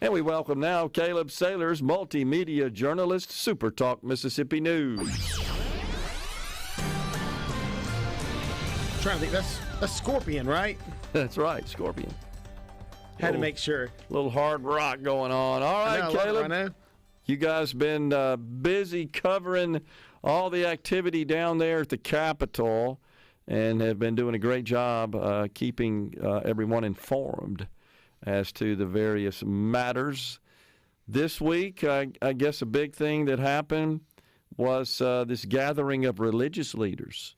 And we welcome now Caleb Saylor's Multimedia Journalist, SuperTalk Mississippi News. Trying to think, that's a Scorpion, right? That's right, Scorpion. Had to make sure. Little hard rock going on. All right, Caleb. I know. You guys been busy covering all the activity down there at the Capitol and have been doing a great job keeping everyone informed as to the various matters. This week, I guess a big thing that happened was this gathering of religious leaders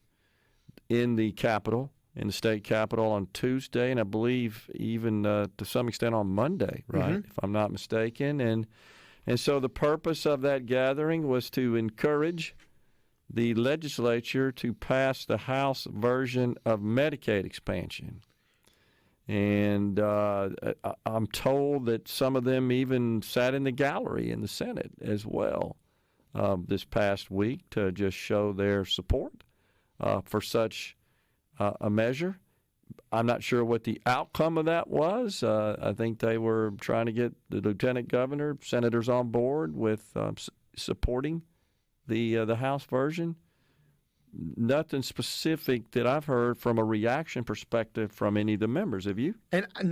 in the Capitol, in the state Capitol on Tuesday, and I believe even to some extent on Monday, right, if I'm not mistaken. And so the purpose of that gathering was to encourage the legislature to pass the House version of Medicaid expansion. And I'm told that some of them even sat in the gallery in the Senate as well this past week to just show their support for such a measure. I'm not sure what the outcome of that was. I think they were trying to get the lieutenant governor, senators on board with supporting the House version. Nothing specific that I've heard from a reaction perspective from any of the members. Have you? And I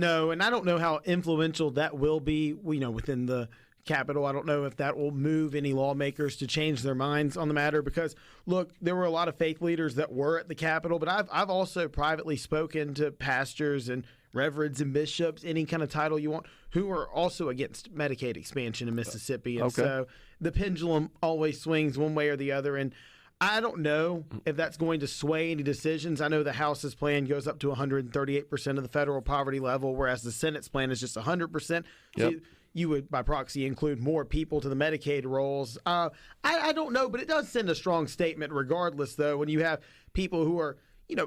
don't know how influential that will be, within the Capitol. I don't know if that will move any lawmakers to change their minds on the matter because, look, there were a lot of faith leaders that were at the Capitol, but I've also privately spoken to pastors and reverends and bishops, any kind of title you want, who are also against Medicaid expansion in Mississippi. And so the pendulum always swings one way or the other. And I don't know if that's going to sway any decisions. I know the House's plan goes up to 138% of the federal poverty level, whereas the Senate's plan is just 100%. So you would, by proxy, include more people to the Medicaid rolls. I don't know, but it does send a strong statement regardless, though, when you have people who are,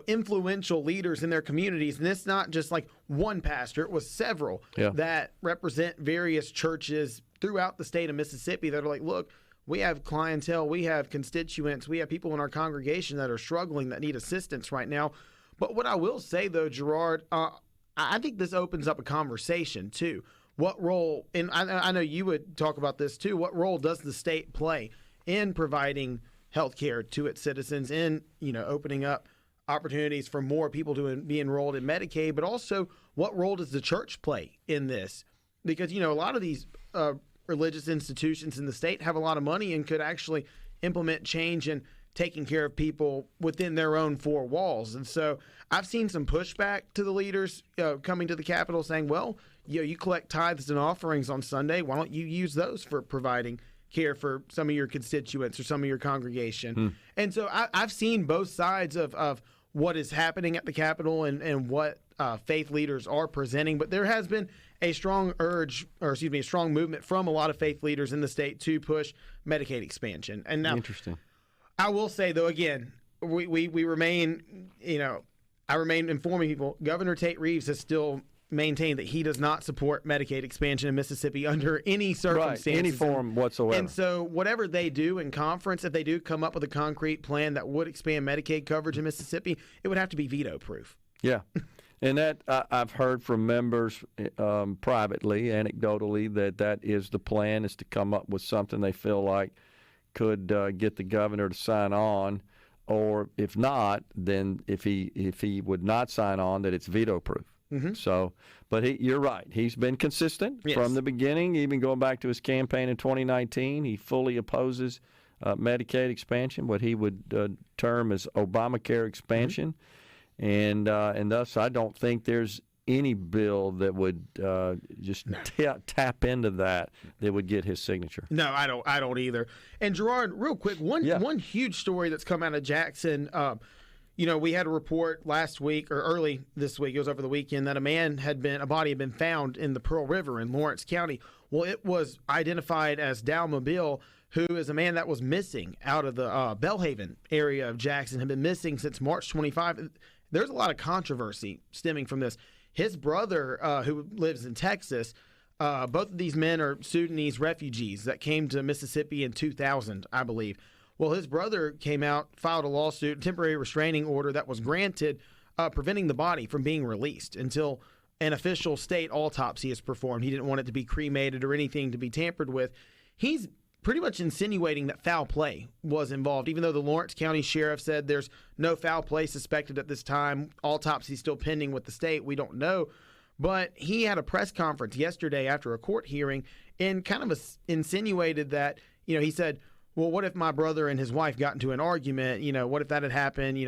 influential leaders in their communities. And it's not just like one pastor. It was several that represent various churches throughout the state of Mississippi that are like, look, we have clientele, we have constituents, we have people in our congregation that are struggling, that need assistance right now. But what I will say, though, Gerard, I think this opens up a conversation, too. What role, and I know you would talk about this, too, what role does the state play in providing health care to its citizens, in, opening up opportunities for more people to be enrolled in Medicaid, but also what role does the church play in this? Because, a lot of these religious institutions in the state have a lot of money and could actually implement change in taking care of people within their own four walls. And so I've seen some pushback to the leaders coming to the Capitol saying, well, you collect tithes and offerings on Sunday. Why don't you use those for providing care for some of your constituents or some of your congregation? And so I've seen both sides of what is happening at the Capitol and what faith leaders are presenting, but there has been a strong a strong movement from a lot of faith leaders in the state to push Medicaid expansion. And now, interesting. I will say, though, again, we remain, I remain informing people. Governor Tate Reeves has still maintained that he does not support Medicaid expansion in Mississippi under any circumstances. Right, any form whatsoever. And so whatever they do in conference, if they do come up with a concrete plan that would expand Medicaid coverage in Mississippi, it would have to be veto-proof. Yeah. And that I've heard from members privately, anecdotally, that is the plan, is to come up with something they feel like could get the governor to sign on, or if not, then if he would not sign on, that it's veto-proof. So, but you're right. He's been consistent from the beginning, even going back to his campaign in 2019. He fully opposes Medicaid expansion, what he would term as Obamacare expansion. And thus, I don't think there's any bill that would tap into that would get his signature. No, I don't either. And Gerard, real quick, one huge story that's come out of Jackson. We had a report last week or early this week, it was over the weekend, that a body had been found in the Pearl River in Lawrence County. Well, it was identified as Dow Mobile, who is a man that was missing out of the Belhaven area of Jackson, had been missing since March 25. There's a lot of controversy stemming from this. His brother, who lives in Texas, both of these men are Sudanese refugees that came to Mississippi in 2000, I believe. Well, his brother came out, filed a lawsuit, temporary restraining order that was granted, preventing the body from being released until an official state autopsy is performed. He didn't want it to be cremated or anything to be tampered with. He's pretty much insinuating that foul play was involved, even though the Lawrence County Sheriff said there's no foul play suspected at this time. Autopsy still pending with the state. We don't know. But he had a press conference yesterday after a court hearing and kind of insinuated that, he said, well, what if my brother and his wife got into an argument? What if that had happened?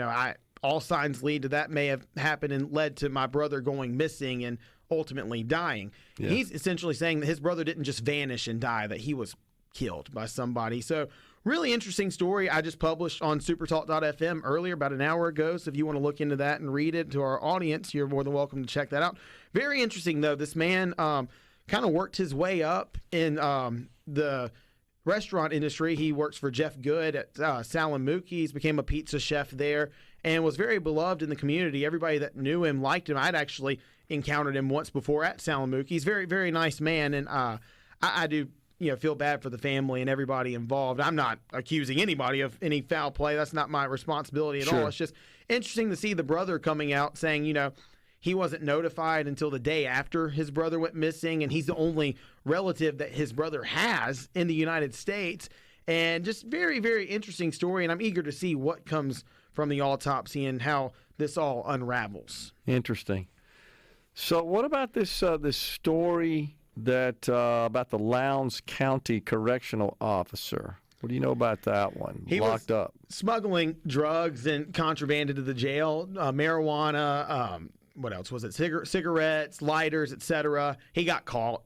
All signs lead to that may have happened and led to my brother going missing and ultimately dying. Yeah. He's essentially saying that his brother didn't just vanish and die, that he was killed by somebody. So really interesting story. I just published on SuperTalk.fm earlier, about an hour ago. So if you want to look into that and read it to our audience, you're more than welcome to check that out. Very interesting, though. This man kind of worked his way up in the restaurant industry. He works for Jeff Good at Salem Mookie's, became a pizza chef there, and was very beloved in the community. Everybody that knew him liked him. I'd actually encountered him once before at Salem Mookie's. Very, very nice man, and I do feel bad for the family and everybody involved. I'm not accusing anybody of any foul play. That's not my responsibility at all. It's just interesting to see the brother coming out saying, he wasn't notified until the day after his brother went missing, and he's the only relative that his brother has in the United States. And just very, very interesting story, and I'm eager to see what comes from the autopsy and how this all unravels. Interesting. So what about this story that about the Lowndes County correctional officer? What do you know about that one? He locked was up, smuggling drugs and contraband into the jail, marijuana. What else was it? Cigarettes, lighters, etc. He got caught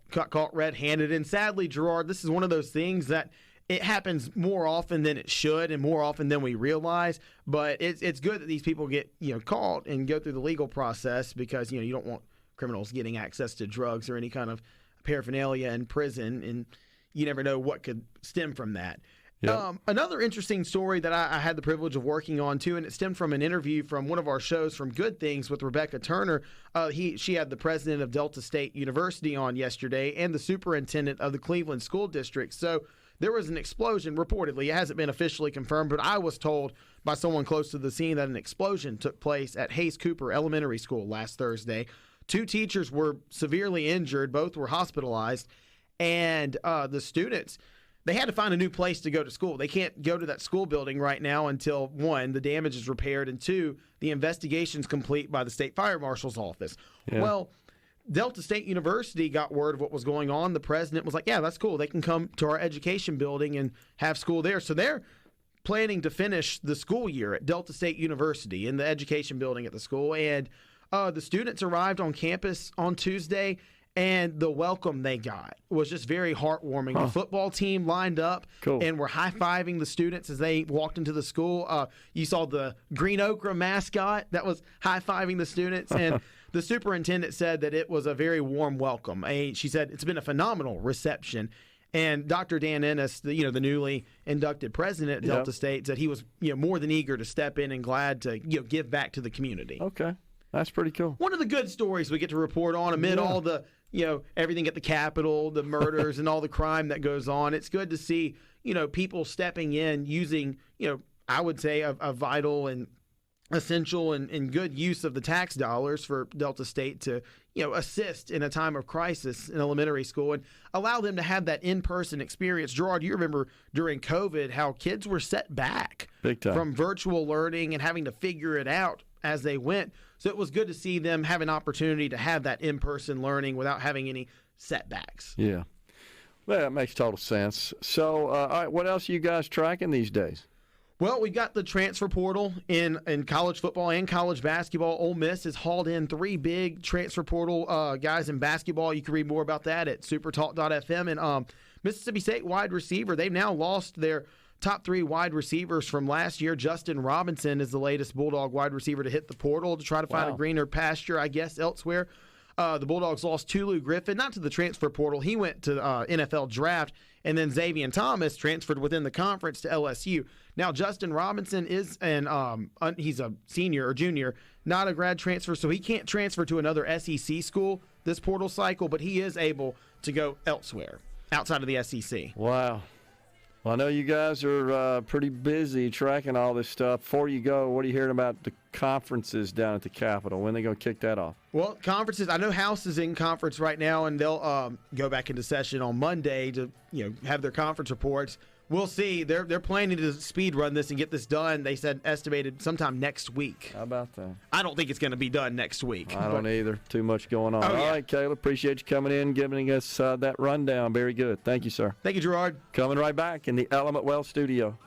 red-handed, and sadly, Gerard, this is one of those things that it happens more often than it should, and more often than we realize. But it's good that these people get caught and go through the legal process, because you don't want criminals getting access to drugs or any kind of paraphernalia in prison, and you never know what could stem from that. Yep. Another interesting story that I had the privilege of working on too, and it stemmed from an interview from one of our shows from Good Things with Rebecca Turner. She had the president of Delta State University on yesterday and the superintendent of the Cleveland School District. So there was an explosion, reportedly. It hasn't been officially confirmed, but I was told by someone close to the scene that an explosion took place at Hayes Cooper Elementary School last Thursday. 2 teachers were severely injured. Both were hospitalized. And the students, they had to find a new place to go to school. They can't go to that school building right now until, 1, the damage is repaired, and 2, the investigation's complete by the state fire marshal's office. Yeah. Well, Delta State University got word of what was going on. The president was like, yeah, that's cool. They can come to our education building and have school there. So they're planning to finish the school year at Delta State University in the education building at the school. And the students arrived on campus on Tuesday, and the welcome they got was just very heartwarming. The football team lined up and were high-fiving the students as they walked into the school. You saw the Green Okra mascot that was high-fiving the students, and the superintendent said that it was a very warm welcome. She said it's been a phenomenal reception. And Dr. Dan Ennis, the newly inducted president at Delta State, said he was more than eager to step in and glad to give back to the community. Okay, that's pretty cool. One of the good stories we get to report on amid all the everything at the Capitol, the murders and all the crime that goes on. It's good to see people stepping in, using I would say a vital and essential and good use of the tax dollars for Delta State to assist in a time of crisis in elementary school and allow them to have that in-person experience. Gerard, you remember during COVID how kids were set back big time from virtual learning and having to figure it out as they went. So it was good to see them have an opportunity to have that in-person learning without having any setbacks. Yeah. Well, that makes total sense. So, all right, what else are you guys tracking these days? Well, we've got the transfer portal in college football and college basketball. Ole Miss has hauled in 3 big transfer portal guys in basketball. You can read more about that at supertalk.fm. And Mississippi State wide receiver, they've now lost their top 3 wide receivers from last year. Justin Robinson is the latest Bulldog wide receiver to hit the portal to try to find a greener pasture, I guess, elsewhere. The Bulldogs lost Tulu Griffin, not to the transfer portal. He went to NFL draft. And then Xavier Thomas transferred within the conference to LSU. Now, Justin Robinson is he's a senior or junior, not a grad transfer, so he can't transfer to another SEC school this portal cycle, but he is able to go elsewhere outside of the SEC. Wow. Well, I know you guys are pretty busy tracking all this stuff. Before you go, what are you hearing about the conferences down at the Capitol? When are they going to kick that off? Well, conferences, I know House is in conference right now, and they'll go back into session on Monday to have their conference reports. We'll see. They're planning to speed run this and get this done. They said estimated sometime next week. How about that? I don't think it's going to be done next week. I don't either. Too much going on. Oh, All yeah. right, Caleb. Appreciate you coming in, giving us that rundown. Very good. Thank you, sir. Thank you, Gerard. Coming right back in the Element Wealth studio.